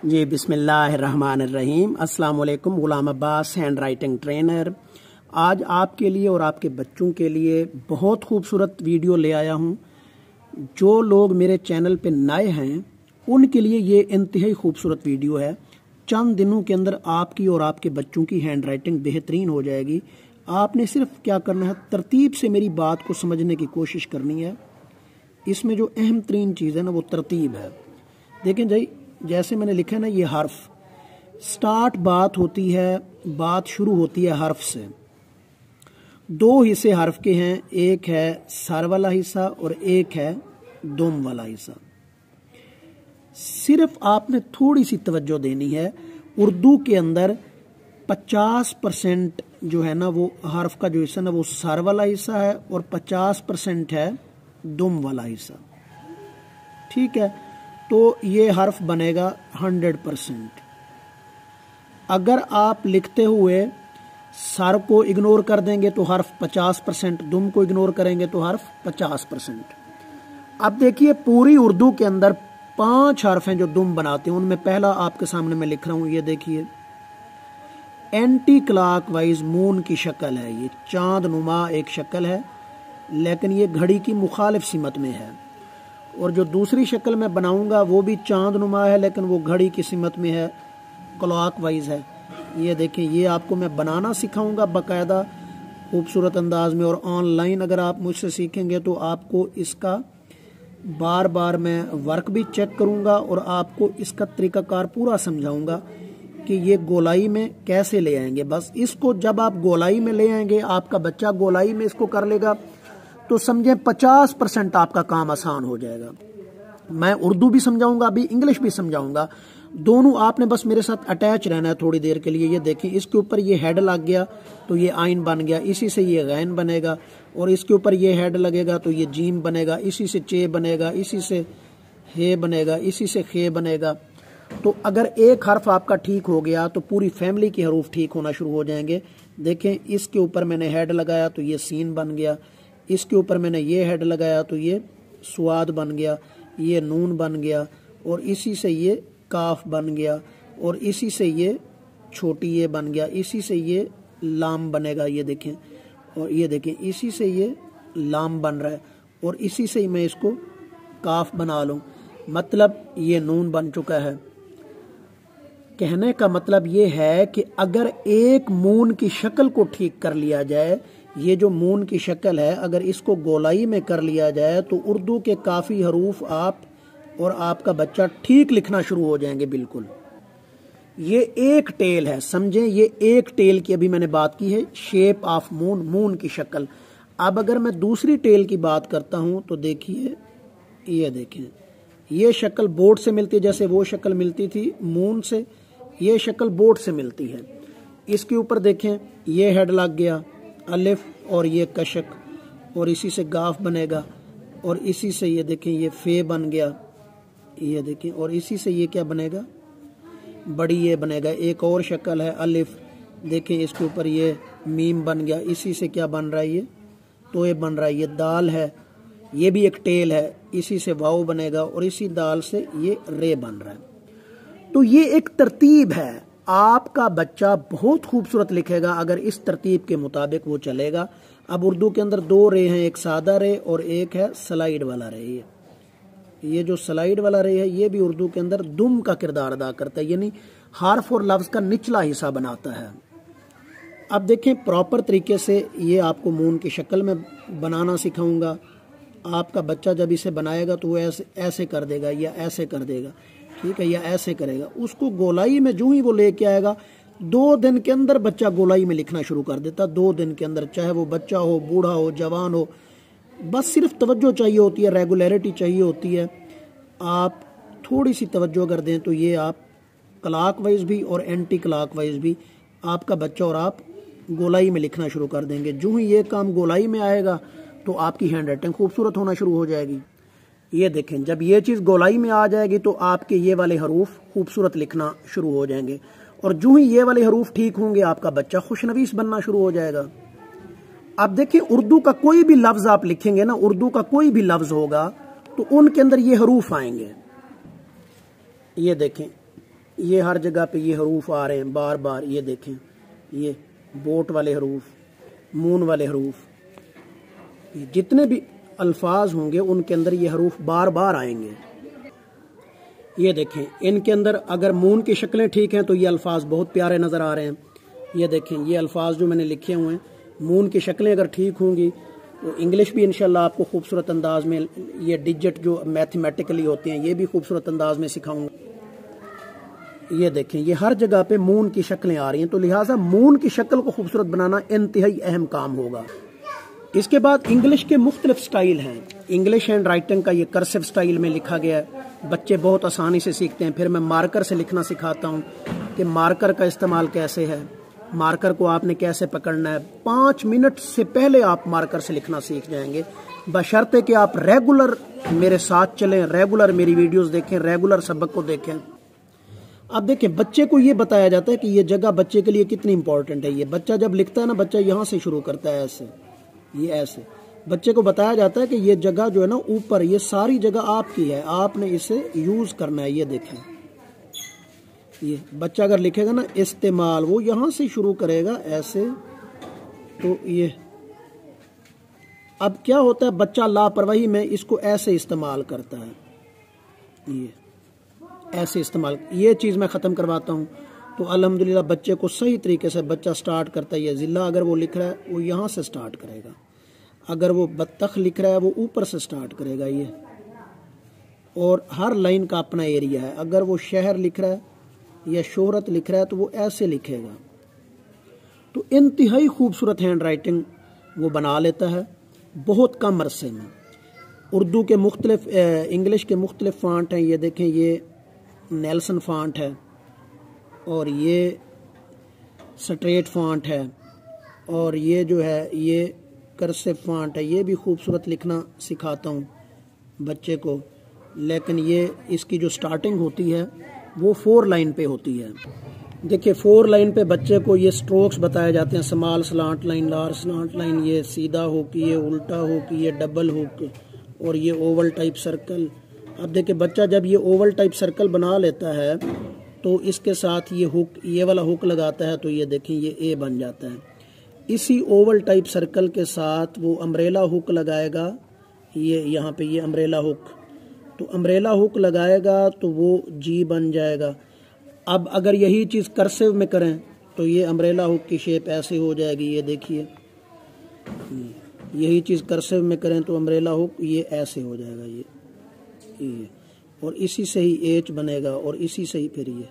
जी बिस्मिल्लाहिर्रहमानिर्रहीम। अस्सलाम वालेकुम। गुलाम अब्बास, हैंड राइटिंग ट्रेनर। आज आपके लिए और आपके बच्चों के लिए बहुत खूबसूरत वीडियो ले आया हूँ। जो लोग मेरे चैनल पे नए हैं उनके लिए ये इंतहाई खूबसूरत वीडियो है। चंद दिनों के अंदर आपकी और आपके बच्चों की हैंड राइटिंग बेहतरीन हो जाएगी। आपने सिर्फ क्या करना है, तरतीब से मेरी बात को समझने की कोशिश करनी है। इसमें जो अहम तरीन चीज़ है ना, वो तरतीब है। देखें जी, जैसे मैंने लिखा है ना, ये हर्फ स्टार्ट बात होती है, बात शुरू होती है हर्फ से। दो हिस्से हर्फ के हैं, एक है सर वाला हिस्सा और एक है दुम वाला हिस्सा। सिर्फ आपने थोड़ी सी तवज्जो देनी है। उर्दू के अंदर 50% जो है ना, वो हर्फ का जो हिस्सा ना, वो सर वाला हिस्सा है और 50% है दुम वाला हिस्सा। ठीक है, तो ये हर्फ बनेगा 100%। अगर आप लिखते हुए सर को इग्नोर कर देंगे तो हर्फ 50%, दुम को इग्नोर करेंगे तो हर्फ 50%। अब देखिए, पूरी उर्दू के अंदर 5 हर्फ हैं जो दुम बनाते हैं। उनमें पहला आपके सामने मैं लिख रहा हूं, ये देखिए, एंटी क्लॉक वाइज मून की शक्ल है। ये चांद नुमा एक शक्ल है, लेकिन ये घड़ी की मुखालिफ सिमत में है। और जो दूसरी शक्ल मैं बनाऊंगा वो भी चांद नुमा है, लेकिन वो घड़ी की सिमत में है, क्लॉक वाइज है। ये देखें, ये आपको मैं बनाना सिखाऊंगा बाकायदा खूबसूरत अंदाज में। और ऑनलाइन अगर आप मुझसे सीखेंगे तो आपको इसका बार बार मैं वर्क भी चेक करूंगा और आपको इसका तरीकाकार पूरा समझाऊंगा कि ये गोलाई में कैसे ले आएंगे। बस इसको जब आप गोलाई में ले आएंगे, आपका बच्चा गोलाई में इसको कर लेगा, तो समझें 50% आपका काम आसान हो जाएगा। मैं उर्दू भी समझाऊंगा, अभी इंग्लिश भी समझाऊंगा, दोनों। आपने बस मेरे साथ अटैच रहना है थोड़ी देर के लिए। ये देखें, इसके ऊपर ये हेड लग गया तो ये आइन बन गया, इसी से ये गैन बनेगा। और इसके ऊपर ये हेड लगेगा तो ये जीम बनेगा, इसी से चे बनेगा, इसी से हे बनेगा, इसी से खे बनेगा। तो अगर एक हर्फ आपका ठीक हो गया तो पूरी फैमिली के हरूफ ठीक होना शुरू हो जाएंगे। देखें, इसके ऊपर मैंने हेड लगाया तो ये सीन बन गया, इसके ऊपर मैंने ये हेड लगाया तो ये स्वाद बन गया, ये नून बन गया, और इसी से ये काफ बन गया, और इसी से ये छोटी ये बन गया, इसी से ये लाम बनेगा। ये देखें, और ये देखें, इसी से ये लाम बन रहा है, और इसी से मैं इसको काफ बना लूं, मतलब ये नून बन चुका है। कहने का मतलब ये है कि अगर एक मून की शक्ल को ठीक कर लिया जाए, ये जो मून की शक्ल है, अगर इसको गोलाई में कर लिया जाए तो उर्दू के काफ़ी हरूफ आप और आपका बच्चा ठीक लिखना शुरू हो जाएंगे। बिल्कुल, ये एक टेल है, समझें, ये एक टेल की अभी मैंने बात की है, शेप ऑफ मून, मून की शक्ल। अब अगर मैं दूसरी टेल की बात करता हूं तो देखिए, ये देखें, ये शक्ल बोर्ड से मिलती है, जैसे वो शक्ल मिलती थी मून से, ये शक्ल बोर्ड से मिलती है। इसके ऊपर देखें, ये हेड लग गया अलिफ, और ये कशक, और इसी से गाफ बनेगा, और इसी से ये देखें ये फे बन गया, ये देखें, और इसी से ये क्या बनेगा, बड़ी ये बनेगा। एक और शक्ल है अलिफ, देखें, इसके ऊपर ये मीम बन गया, इसी से क्या बन रहा है, ये तो ये बन रहा है, ये दाल है, ये भी एक टेल है, इसी से वाव बनेगा, और इसी दाल से ये रे बन रहा है। तो ये एक तरतीब है। आपका बच्चा बहुत खूबसूरत लिखेगा अगर इस तरतीब के मुताबिक वो चलेगा। अब उर्दू के अंदर 2 रे हैं, एक सादा रे और एक है स्लाइड वाला रे। ये जो स्लाइड वाला रे है, ये भी उर्दू के अंदर दुम का किरदार अदा करता है, यानी हर्फ और लफ्ज का निचला हिस्सा बनाता है। अब देखें, प्रॉपर तरीके से ये आपको मून की शक्ल में बनाना सिखाऊंगा। आपका बच्चा जब इसे बनाएगा तो वो ऐसे कर देगा या ऐसे कर देगा, ठीक है, या ऐसे करेगा। उसको गोलाई में जो ही वो लेके आएगा, 2 दिन के अंदर बच्चा गोलाई में लिखना शुरू कर देता। 2 दिन के अंदर, चाहे वो बच्चा हो, बूढ़ा हो, जवान हो, बस सिर्फ तवज्जो चाहिए होती है, रेगुलरिटी चाहिए होती है। आप थोड़ी सी तवज्जो अगर दें तो ये आप क्लॉक वाइज भी और एंटी क्लॉक वाइज भी आपका बच्चा और आप गोलाई में लिखना शुरू कर देंगे। जो ही ये काम गोलाई में आएगा तो आपकी हैंड राइटिंग खूबसूरत होना शुरू हो जाएगी। ये देखें, जब ये चीज़ गोलाई में आ जाएगी तो आपके ये वाले हरूफ खूबसूरत लिखना शुरू हो जाएंगे, और जो ही ये वाले हरूफ ठीक होंगे आपका बच्चा खुशनवीस बनना शुरू हो जाएगा। अब देखिए, उर्दू का कोई भी लफ्ज आप लिखेंगे ना, उर्दू का कोई भी लफ्ज होगा तो उनके अंदर ये हरूफ आएंगे। ये देखें, ये हर जगह पे ये हरूफ आ रहे हैं बार बार, ये देखें, ये बोट वाले हरूफ, मून वाले हरूफ, जितने भी अल्फाज होंगे उनके अंदर ये हरूफ बार बार आएंगे। ये देखें, इनके अंदर अगर मून की शक्लें ठीक हैं तो ये अल्फाज बहुत प्यारे नज़र आ रहे हैं। ये देखें, ये अल्फाज जो मैंने लिखे हुए हैं, मून की शक्लें अगर ठीक होंगी तो इंग्लिश भी इंशाल्लाह आपको खूबसूरत अंदाज में, ये डिजिट जो मैथमेटिकली होते हैं ये भी खूबसूरत अंदाज में सिखाऊंगा। ये देखें, ये हर जगह पे मून की शक्लें आ रही हैं, तो लिहाजा मून की शक्ल को खूबसूरत बनाना इंतहाई अहम काम होगा। इसके बाद इंग्लिश के मुख्तलिफ स्टाइल हैं। इंग्लिश हैंड राइटिंग का ये कर्सिव स्टाइल में लिखा गया है, बच्चे बहुत आसानी से सीखते हैं। फिर मैं मार्कर से लिखना सिखाता हूँ कि मार्कर का इस्तेमाल कैसे है, मार्कर को आपने कैसे पकड़ना है। 5 मिनट से पहले आप मार्कर से लिखना सीख जाएंगे, बशर्ते कि आप रेगुलर मेरे साथ चलें, रेगुलर मेरी वीडियोस देखें, रेगुलर सबक को देखें। अब देखें, बच्चे को ये बताया जाता है कि ये जगह बच्चे के लिए कितनी इंपॉर्टेंट है। ये बच्चा जब लिखता है ना, बच्चा यहाँ से शुरू करता है, ऐसे, ये ऐसे। बच्चे को बताया जाता है कि ये जगह जो है ना ऊपर, ये सारी जगह आपकी है, आपने इसे यूज करना है। ये देखें, ये बच्चा अगर लिखेगा ना इस्तेमाल, वो यहाँ से शुरू करेगा ऐसे, तो ये अब क्या होता है, बच्चा लापरवाही में इसको ऐसे इस्तेमाल करता है, ये ऐसे इस्तेमाल। ये चीज़ मैं ख़त्म करवाता हूँ तो अल्हम्दुलिल्लाह बच्चे को सही तरीके से बच्चा स्टार्ट करता है। ये ज़िल्ला अगर वो लिख रहा है वो यहाँ से स्टार्ट करेगा, अगर वो बत्तख लिख रहा है वो ऊपर से स्टार्ट करेगा, ये। और हर लाइन का अपना एरिया है, अगर वो शहर लिख रहा है या शोहरत लिख रहा है तो वो ऐसे लिखेगा। तो इंतहाई खूबसूरत हैंड राइटिंग वो बना लेता है बहुत कम अरसे में। उर्दू के मुख्तलिफ, इंग्लिश के मुख्तलिफ फ़ॉन्ट हैं। ये देखें, ये नेल्सन फ़ॉन्ट है और ये स्ट्रेट फ़ॉन्ट है और ये जो है ये कर्सिव फ़ॉन्ट है। ये भी खूबसूरत लिखना सिखाता हूँ बच्चे को, लेकिन ये इसकी जो स्टार्टिंग होती है वो 4 लाइन पे होती है। देखिए, 4 लाइन पे बच्चे को ये स्ट्रोक्स बताए जाते हैं, small slant line, large slant line, ये सीधा हुक, ये उल्टा हुक, ये डबल हुक और ये ओवल टाइप सर्कल। अब देखिए, बच्चा जब ये ओवल टाइप सर्कल बना लेता है तो इसके साथ ये हुक, ये वाला हुक लगाता है, तो ये देखें ये ए बन जाता है। इसी ओवल टाइप सर्कल के साथ वो अम्ब्रेला हुक लगाएगा, ये यहाँ पे ये अम्ब्रेला हुक, तो अम्ब्रेला हुक लगाएगा तो वो जी बन जाएगा। अब अगर यही चीज़ कर्सिव में करें तो ये अम्ब्रेला हुक की शेप ऐसे हो जाएगी, ये देखिए। यही चीज़ कर्सिव में करें तो अम्ब्रेला हुक ये ऐसे हो जाएगा, ये और इसी से ही एच बनेगा और इसी से ही फिर ये,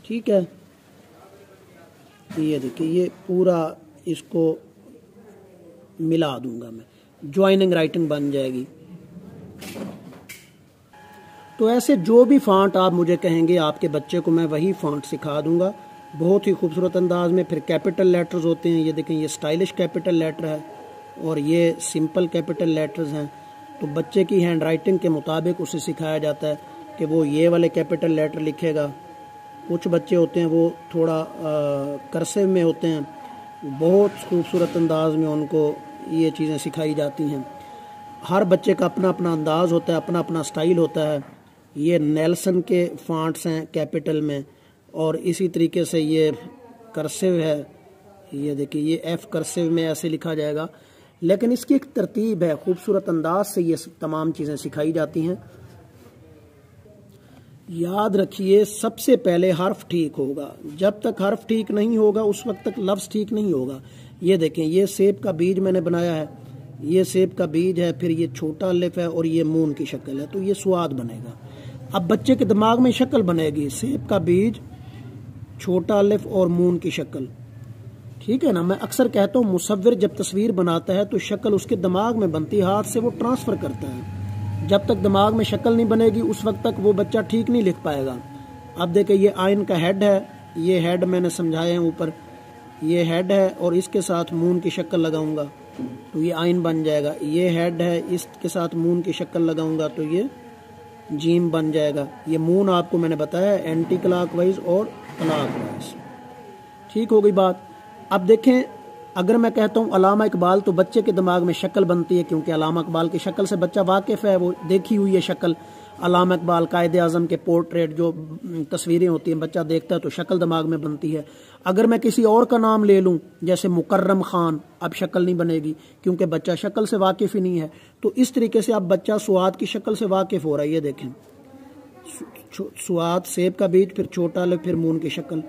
ठीक है। ये देखिए, ये पूरा इसको मिला दूंगा मैं, ज्वाइनिंग राइटिंग बन जाएगी। तो ऐसे जो भी फ़ॉन्ट आप मुझे कहेंगे आपके बच्चे को मैं वही फ़ॉन्ट सिखा दूंगा बहुत ही खूबसूरत अंदाज में। फिर कैपिटल लेटर्स होते हैं, ये देखें, ये स्टाइलिश कैपिटल लेटर है और ये सिंपल कैपिटल लेटर्स हैं। तो बच्चे की हैंड राइटिंग के मुताबिक उसे सिखाया जाता है कि वो ये वाले कैपिटल लेटर लिखेगा। कुछ बच्चे होते हैं वो थोड़ा कर्सिव में होते हैं, बहुत खूबसूरत अंदाज में उनको ये चीज़ें सिखाई जाती हैं। हर बच्चे का अपना अपना अंदाज़ होता है, अपना अपना स्टाइल होता है। ये नेल्सन के फ़ॉन्ट्स हैं कैपिटल में और इसी तरीके से ये कर्सिव है, ये देखिए, ये एफ कर्सिव में ऐसे लिखा जाएगा, लेकिन इसकी एक तरतीब है, खूबसूरत अंदाज से ये तमाम चीज़ें सिखाई जाती हैं। याद रखिए, सबसे पहले हर्फ ठीक होगा, जब तक हर्फ ठीक नहीं होगा उस वक्त तक लफ्ज़ ठीक नहीं होगा। ये देखें, ये सेब का बीज मैंने बनाया है, ये सेब का बीज है, फिर ये छोटा अलिफ है और ये मून की शक्ल है, तो ये स्वाद बनेगा। अब बच्चे के दिमाग में शक्ल बनेगी, सेब का बीज, छोटा अलिफ और मून की शक्ल, ठीक है ना। मैं अक्सर कहता हूँ मुसव्विर जब तस्वीर बनाता है तो शक्ल उसके दिमाग में बनती है, हाथ से वो ट्रांसफ़र करता है। जब तक दिमाग में शक्ल नहीं बनेगी उस वक्त तक वो बच्चा ठीक नहीं लिख पाएगा। अब देखिए, ये आइन का हेड है, ये हेड मैंने समझाए हैं ऊपर, ये हेड है और इसके साथ मून की शक्ल लगाऊंगा तो ये आइन बन जाएगा। ये हेड है, इसके साथ मून की शक्ल लगाऊंगा तो ये जीम बन जाएगा। ये मून आपको मैंने बताया एंटी क्लॉकवाइज और क्लॉकवाइज, ठीक हो गई बात। अब देखें, अगर मैं कहता हूँ अलामा इकबाल तो बच्चे के दिमाग में शक्ल बनती है, क्योंकि अलामा इकबाल की शक्ल से बच्चा वाकिफ़ है, वो देखी हुई है शक्ल। अल्लामा इकबाल, कायदे आज़म के पोर्ट्रेट जो तस्वीरें होती हैं, बच्चा देखता है तो शक्ल दिमाग में बनती है। अगर मैं किसी और का नाम ले लूं जैसे मुकर्रम खान, अब शक्ल नहीं बनेगी क्योंकि बच्चा शक्ल से वाकिफ ही नहीं है। तो इस तरीके से अब बच्चा सुआद की शक्ल से वाकिफ हो रहा है। ये देखें, सुआद सेब का बीज, फिर छोटा अलिफ, फिर मून की शक्ल।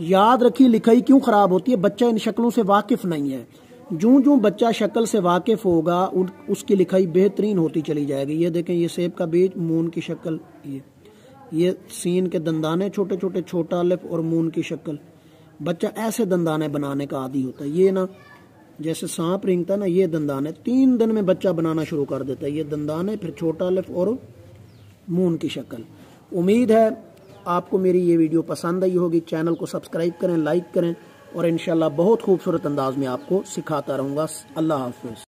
याद रखिए लिखाई क्यों खराब होती है, बच्चा इन शक्लों से वाकिफ नहीं है। जूं जूं बच्चा शक्ल से वाकिफ होगा उसकी लिखाई बेहतरीन होती चली जाएगी। ये देखें, ये सेब का बीज, मून की शक्ल, ये सीन के दंदाने छोटे छोटे, छोटा अलिफ और मून की शक्ल। बच्चा ऐसे दंदाने बनाने का आदी होता है। ये ना जैसे सांप रेंगता ना, ये दंदाने 3 दिन में बच्चा बनाना शुरू कर देता है। ये दंदाने, फिर छोटा अलिफ और मून की शक्ल। उम्मीद है आपको मेरी ये वीडियो पसंद आई होगी। चैनल को सब्सक्राइब करें, लाइक करें और इंशाल्लाह बहुत खूबसूरत अंदाज में आपको सिखाता रहूँगा। अल्लाह हाफिज़।